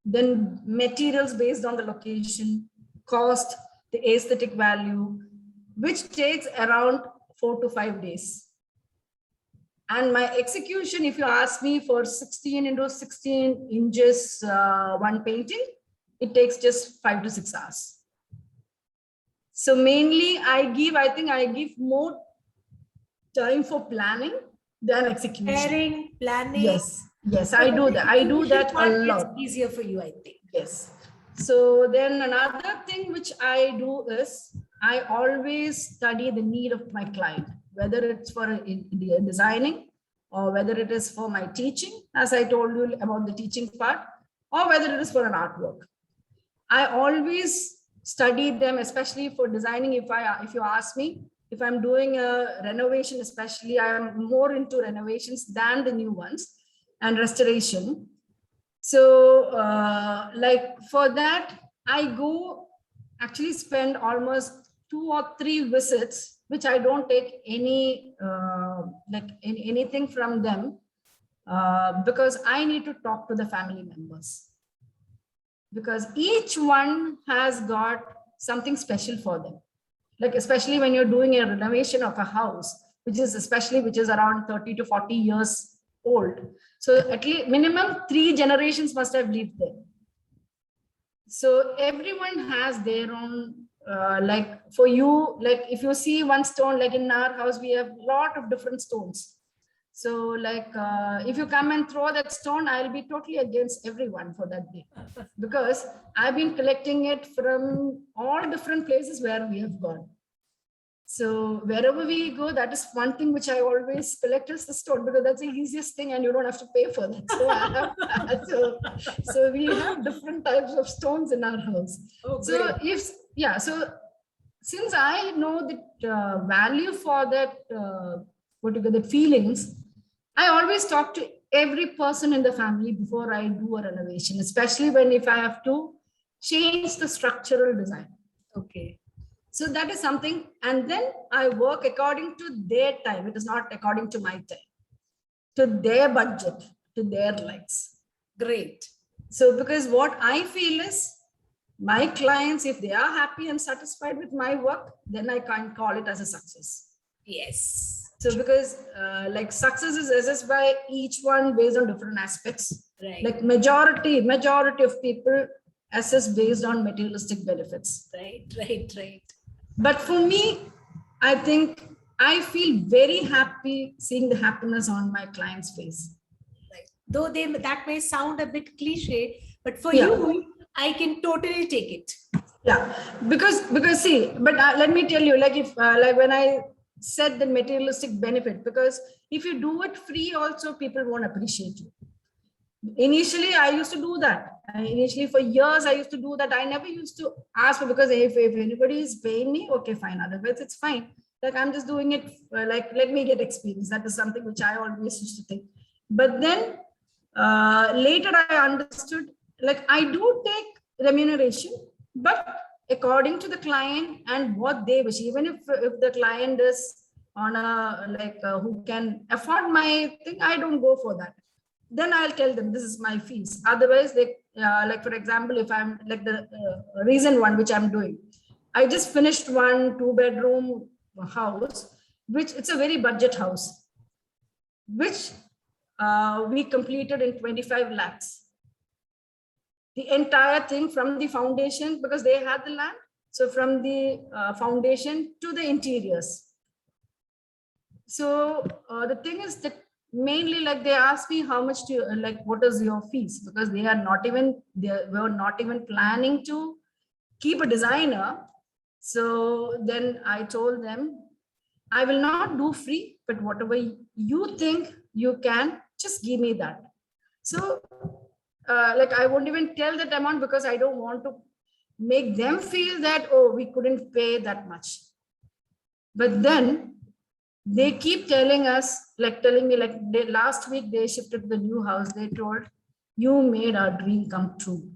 Then materials based on the location, cost, the aesthetic value, which takes around 4 to 5 days. And my execution, if you ask me for 16 into 16 inches, one painting, it takes just 5 to 6 hours. So mainly I think I give more time for planning than execution. Planning. Yes, I do that. I do that a lot. It's easier for you, I think. Yes. So then another thing which I do is I always study the need of my client, whether it's for designing or whether it is for my teaching, as I told you about the teaching part, or whether it is for an artwork. I always study them, especially for designing. If you ask me, if I'm doing a renovation, especially, I am more into renovations than the new ones and restoration. So like for that, I go actually spend almost 2 or 3 visits, which I don't take any anything from them because I need to talk to the family members. Because each one has got something special for them. Like especially when you're doing a renovation of a house, which is around 30 to 40 years old. So at least minimum 3 generations must have lived there. So everyone has their own, like for you, like if you see one stone, like in our house, we have a lot of different stones. So like if you come and throw that stone, I'll be totally against everyone for that day, because I've been collecting it from all different places where we have gone. So wherever we go, that is one thing which I always collect is the stone, because that's the easiest thing and you don't have to pay for that. So we have different types of stones in our house. Oh, so since I know the value for that, the feelings, I always talk to every person in the family before I do a renovation, especially if I have to change the structural design. Okay. So that is something, and then I work according to their time. It is not according to my time, to their budget, to their likes. Great. So because what I feel is my clients, if they are happy and satisfied with my work, then I can't call it as a success. Yes. So because like success is assessed by each one based on different aspects. Right. Like majority of people assess based on materialistic benefits. Right. But for me, I think I feel very happy seeing the happiness on my client's face. Right. Though that may sound a bit cliche, but for you, I can totally take it. Yeah, because see, but let me tell you, like if like when I said the materialistic benefit, because if you do it free, also people won't appreciate you. Initially, I used to do that. Initially, for years, I used to do that. I never used to ask for, because if anybody is paying me, okay, fine. Otherwise, it's fine. Like I'm just doing it, like let me get experience. That is something which I always used to think. But then later I understood, like I do take remuneration, but according to the client and what they wish. Even if the client is on a who can afford my thing, I don't go for that. Then I'll tell them this is my fees. Otherwise, they like for example, if I'm like the recent one which I'm doing, I just finished one 2-bedroom house, which it's a very budget house, which we completed in 25 lakhs. The entire thing from the foundation, because they had the land. So from the foundation to the interiors. So the thing is that mainly like they asked me how much to like what is your fees, because they were not even planning to keep a designer. So then I told them I will not do free, but whatever you think you can, just give me that. So like I won't even tell that amount, because I don't want to make them feel that, oh, we couldn't pay that much. But then they keep telling me last week they shifted to the new house. They told, you made our dream come true.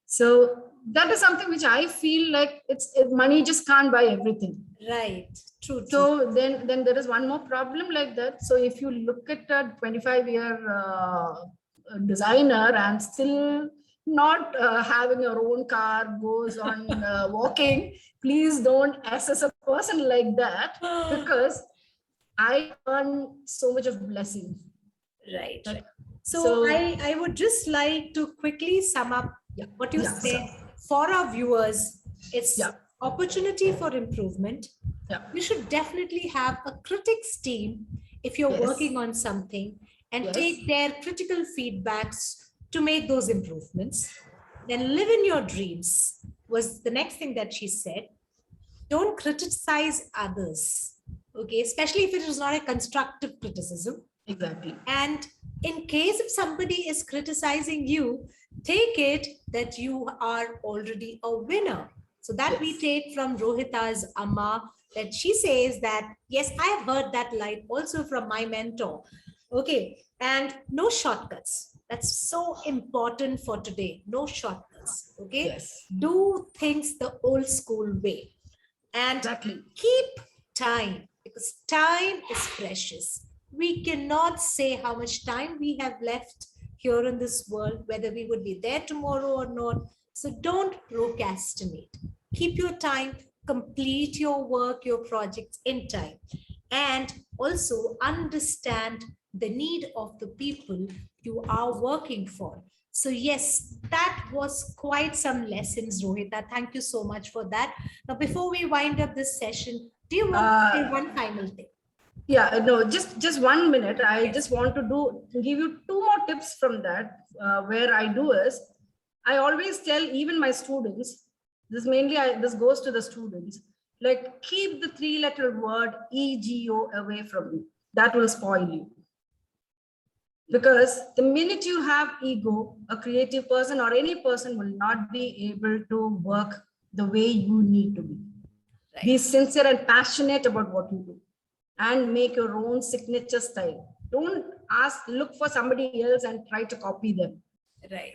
So that is something which I feel like money just can't buy everything. Right. True. So then there is one more problem like that. So if you look at a 25-year designer and still not having your own car, goes on walking, please don't assess a person like that, because I earn so much of blessing. Right. So I would just like to quickly sum up what you said for our viewers. It's opportunity for improvement. You should definitely have a critics team if you're working on something, and take their critical feedbacks to make those improvements. Then live in your dreams was the next thing that she said. Don't criticize others, okay, especially if it is not a constructive criticism. Exactly. And in case if somebody is criticizing you, take it that you are already a winner. So that we take from Rohita's Amma, that she says that, yes, I have heard that line also from my mentor. Okay. And no shortcuts. That's so important for today. No shortcuts. Okay. Do things the old school way. And keep time, because time is precious. We cannot say how much time we have left here in this world, whether we would be there tomorrow or not. So don't procrastinate. Keep your time, complete your work, your projects in time, and also understand the need of the people you are working for. So yes, that was quite some lessons, Rohita. Thank you so much for that. Now, before we wind up this session, do you want to say one final thing? Yeah, no, just 1 minute. I just want to give you 2 more tips from that. Where I do is, I always tell even my students, this goes to the students, like, keep the 3-letter word ego away from you. That will spoil you. Because the minute you have ego, a creative person or any person will not be able to work the way you need to be. Be sincere and passionate about what you do, and make your own signature style. Don't look for somebody else and try to copy them.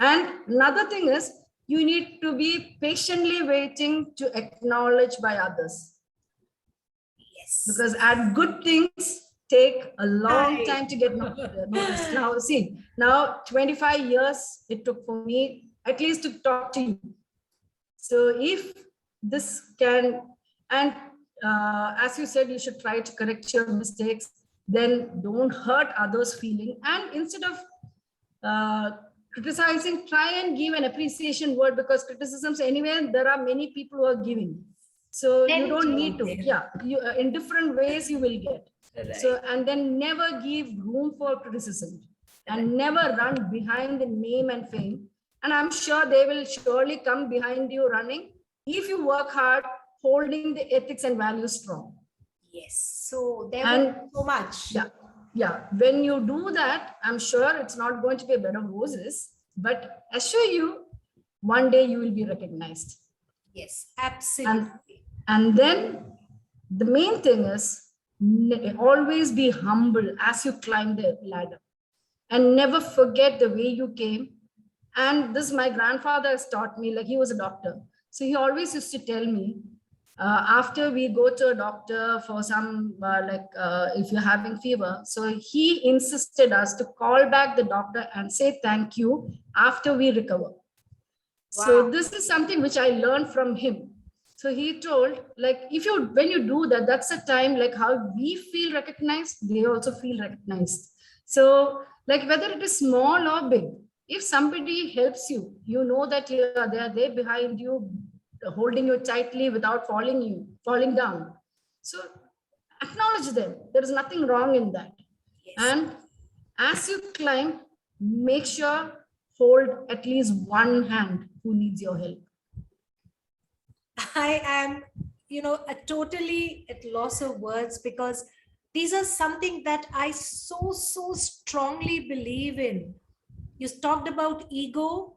And another thing is, you need to be patiently waiting to acknowledge by others. Because at good things take a long time to get noticed. Now, see, now 25 years it took for me at least to talk to you. So if this can, and as you said, you should try to correct your mistakes, then don't hurt others' feeling. And instead of criticizing, try and give an appreciation word, because criticisms anyway, there are many people who are giving. So you don't need to, you in different ways you will get. So, and then never give room for criticism, and never run behind the name and fame. And I'm sure they will surely come behind you running if you work hard, holding the ethics and values strong. Yes. So there was so much. Yeah. When you do that, I'm sure it's not going to be a bed of roses, but assure you, one day you will be recognized. Yes, absolutely. And then the main thing is, always be humble as you climb the ladder, and never forget the way you came. And this my grandfather has taught me, like, he was a doctor. So he always used to tell me, after we go to a doctor for some, if you're having fever, so he insisted us to call back the doctor and say thank you after we recover. Wow. So this is something which I learned from him. So he told, like, when you do that, that's a time, like how we feel recognized, they also feel recognized. So, like, whether it is small or big, if somebody helps you, you know that they are there behind you, holding you tightly without falling down. So acknowledge them. There is nothing wrong in that. And as you climb, make sure hold at least one hand who needs your help. I am, totally at loss of words, because these are something that I so strongly believe in. You talked about ego.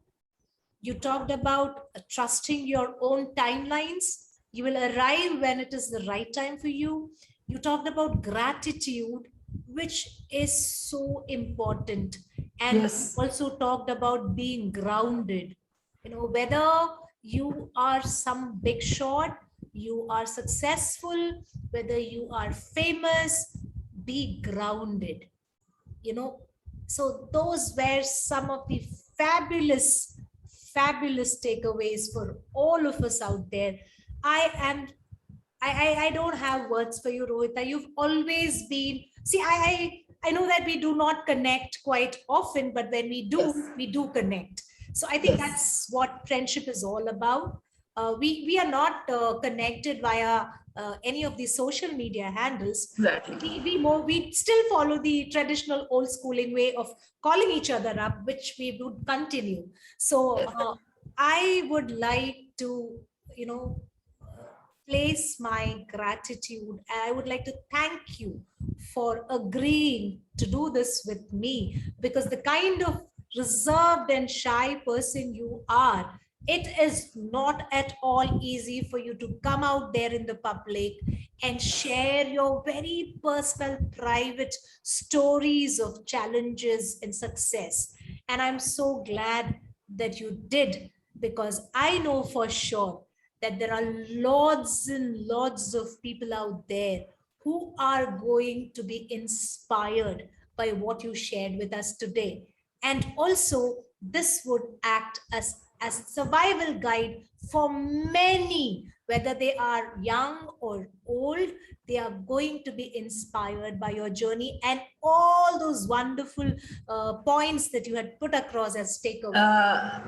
You talked about trusting your own timelines. You will arrive when it is the right time for you. You talked about gratitude, which is so important. And also talked about being grounded. Whether you are some big shot, you are successful, whether you are famous, be grounded. You know, so those were some of the fabulous, fabulous takeaways for all of us out there. I am I don't have words for you, Rohita. You've always been, see, I know that we do not connect quite often, but when Yes. we do connect. So I think Yes. that's what friendship is all about. We are not connected via any of the social media handles. Exactly. We still follow the traditional old schooling way of calling each other up, which we would continue. So Yes. I would like to, you know, place my gratitude. I would like to thank you for agreeing to do this with me, because the kind of reserved and shy person you are, it is not at all easy for you to come out there in the public and share your very personal, private stories of challenges and success. And I'm so glad that you did, because I know for sure that there are lots and lots of people out there who are going to be inspired by what you shared with us today. And also, this would act as a survival guide for many, whether they are young or old. They are going to be inspired by your journey and all those wonderful points that you had put across as takeaway.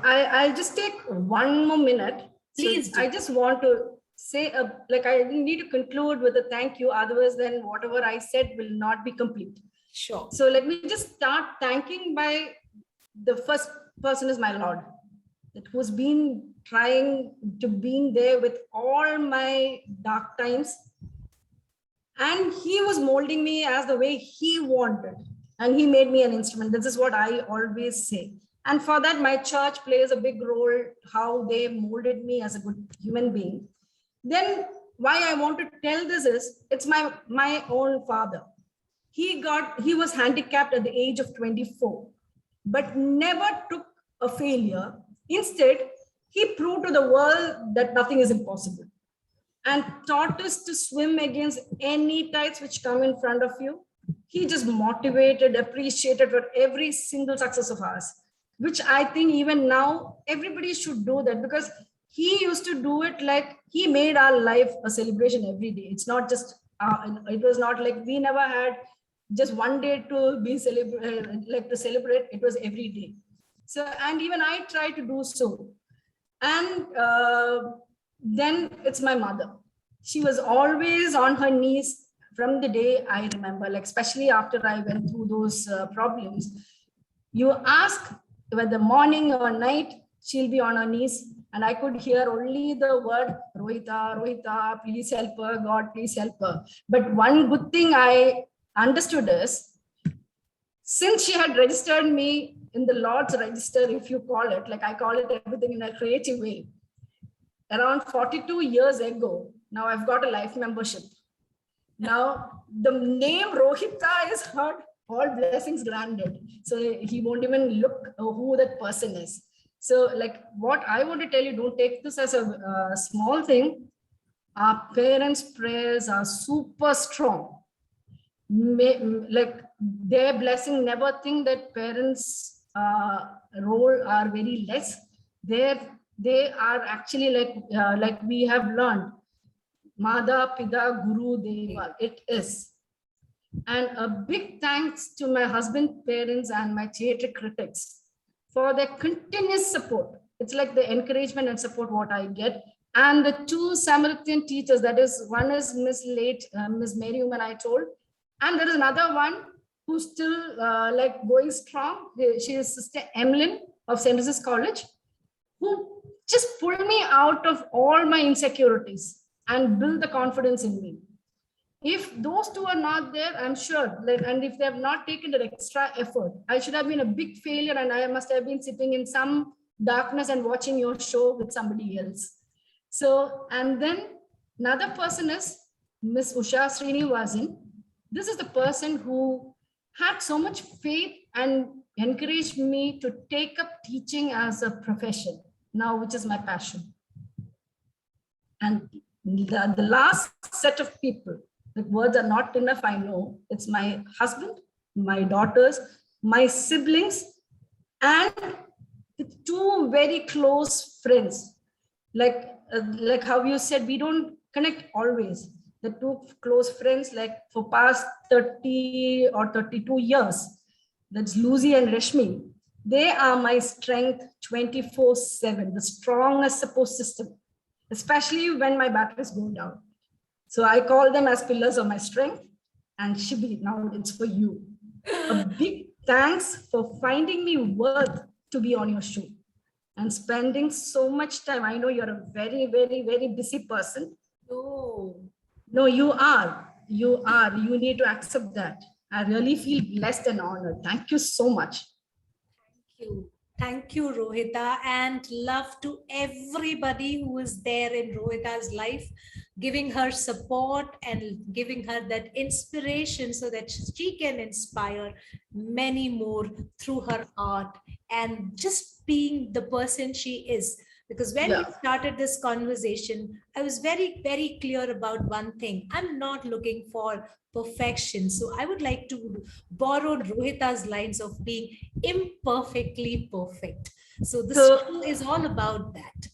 I'll just take one more minute. Please So do. I just want to say, like, I need to conclude with a thank you. Otherwise, then whatever I said will not be complete. Sure. So let me just start thanking by the first person is my Lord, that who's been trying to being there with all my dark times. And he was molding me as the way he wanted. And he made me an instrument. This is what I always say. And for that, my church plays a big role, how they molded me as a good human being. Then why I want to tell this is, it's my own father. He was handicapped at the age of 24, but never took a failure. Instead, he proved to the world that nothing is impossible and taught us to swim against any tides which come in front of you. He just motivated, appreciated for every single success of ours, which I think even now everybody should do that, because he used to do it like he made our life a celebration every day. It's not just, it was not like we never had just one day to be like to celebrate. It was every day. So, and even I try to do so. And then it's my mother. She was always on her knees from the day I remember, like especially after I went through those problems. You ask whether morning or night, she'll be on her knees. And I could hear only the word, Rohita, Rohita, please help her, God, please help her. But one good thing I understood is, since she had registered me in the Lord's register, if you call it, like I call it everything in a creative way, around 42 years ago, now I've got a life membership. Now the name Rohita is heard, all blessings granted. So he won't even look who that person is. So like what I want to tell you, don't take this as a small thing. Our parents' prayers are super strong. Like their blessing, never think that parents' role are very less. They are actually like we have learned, Mada, Pida, Guru, Deva. It is. And a big thanks to my husband, parents, and my theatre critics for their continuous support. It's like the encouragement and support what I get. And the two Samaritan teachers, that is, one is Miss Mary, whom I told, and there is another one who's still like going strong. She is Sister Emlyn of St. Teresa's College, who just pulled me out of all my insecurities and build the confidence in me. If those two are not there, I'm sure, and if they have not taken the extra effort, I should have been a big failure, and I must have been sitting in some darkness and watching your show with somebody else. So, and then another person is Miss Usha Srinivasan. This is the person who had so much faith and encouraged me to take up teaching as a profession now, which is my passion. And the last set of people, the words are not enough, I know. It's my husband, my daughters, my siblings, and the two very close friends. Like how you said, we don't connect always. The two close friends, like for past 30 or 32 years, that's Lucy and Rashmi. They are my strength 24/7, the strongest support system, especially when my batteries go down. So I call them as pillars of my strength. And Shibi, now it's for you. A big thanks for finding me worth to be on your show and spending so much time. I know you're a very, very, very busy person. No, you are. You are. You need to accept that. I really feel blessed and honored. Thank you so much. Thank you, Rohita, and love to everybody who is there in Rohita's life, giving her support and giving her that inspiration so that she can inspire many more through her art and just being the person she is. Because when we started this conversation, I was very, very clear about one thing. I'm not looking for perfection. So I would like to borrow Rohita's lines of being imperfectly perfect. So this show is all about that.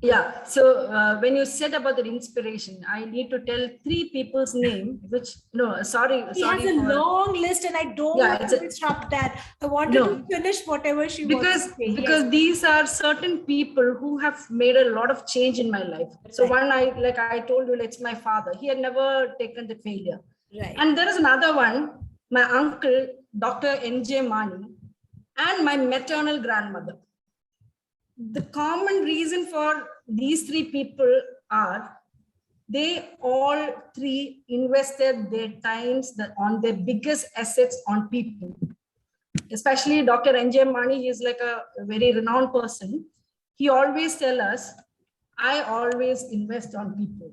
Yeah. So when you said about the inspiration, I need to tell 3 people's name, which, no, sorry. She has a long list and I don't want to disrupt that. I wanted to finish whatever she wants to say. Because these are certain people who have made a lot of change in my life. So one, like I told you, it's my father. He had never taken the failure. Right. And there is another one, my uncle, Dr. N.J. Mani, and my maternal grandmother. The common reason for these 3 people are they all 3 invested their times on their biggest assets on people. Especially Dr. N.J. Mani, he is like a very renowned person. He always tells us, I always invest on people,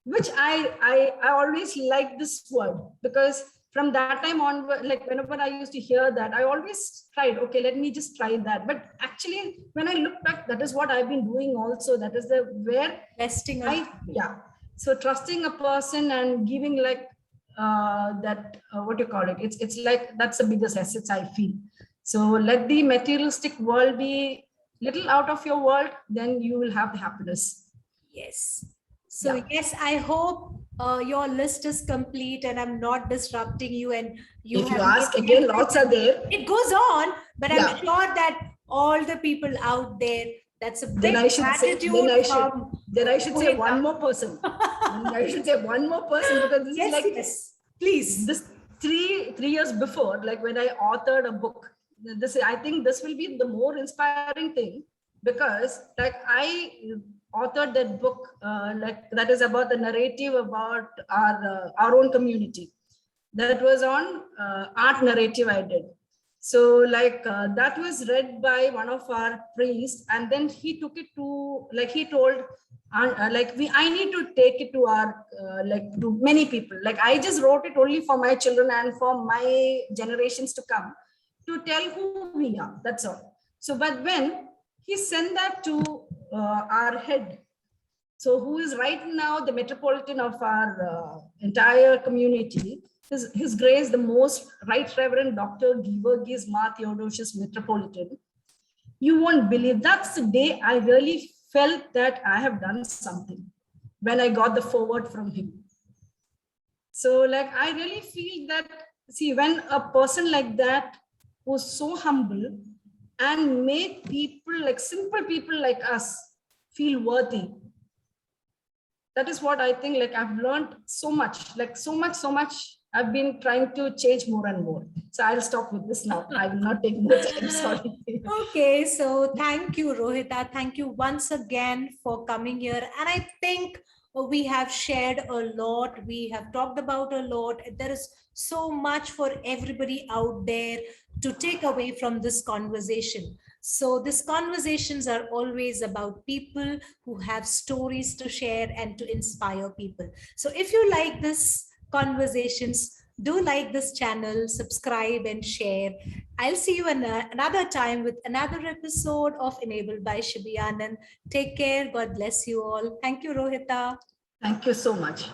which I always like this word, because from that time on, like whenever I used to hear that, I always tried, okay, let me just try that. But actually, when I look back, that is what I've been doing also. That is investing. So trusting a person and giving like what do you call it? It's like, that's the biggest assets I feel. So let the materialistic world be little out of your world, then you will have the happiness. Yes. So yes, I hope your list is complete and I'm not disrupting you. And if you ask again, lots are there. It goes on, but I'm sure that all the people out there, that's a big gratitude. Then I should say one more person. I should say one more person, because this is like, please. This three years before, like when I authored a book, I think this will be the more inspiring thing, because like I authored that book, like that is about the narrative about our own community. That was on art narrative I did. So like that was read by one of our priests, and then he took it to, like he told, I need to take it to our to many people. Like I just wrote it only for my children and for my generations to come, to tell who we are. That's all. So, but when he sent that to our head, so who is right now the metropolitan of our entire community, His Grace, the Most Right Reverend Dr. Geevarghese Ma Theodosius Metropolitan, you won't believe, that's the day I really felt that I have done something, when I got the forward from him. So like, I really feel that, see, when a person like that was so humble and made people, like simple people like us, feel worthy, that is what I think, like I've learned so much, like so much. I've been trying to change more and more. So I'll stop with this now. I will not take more time, sorry. Okay, so thank you, Rohita. Thank you once again for coming here. And I think we have shared a lot. We have talked about a lot. There is so much for everybody out there to take away from this conversation. So these conversations are always about people who have stories to share and to inspire people. So if you like this conversations, Do like this channel, subscribe and share. I'll see you another time with another episode of Enabled by Shibi Anand. Take care. God bless you all. Thank you, Rohita. Thank you so much.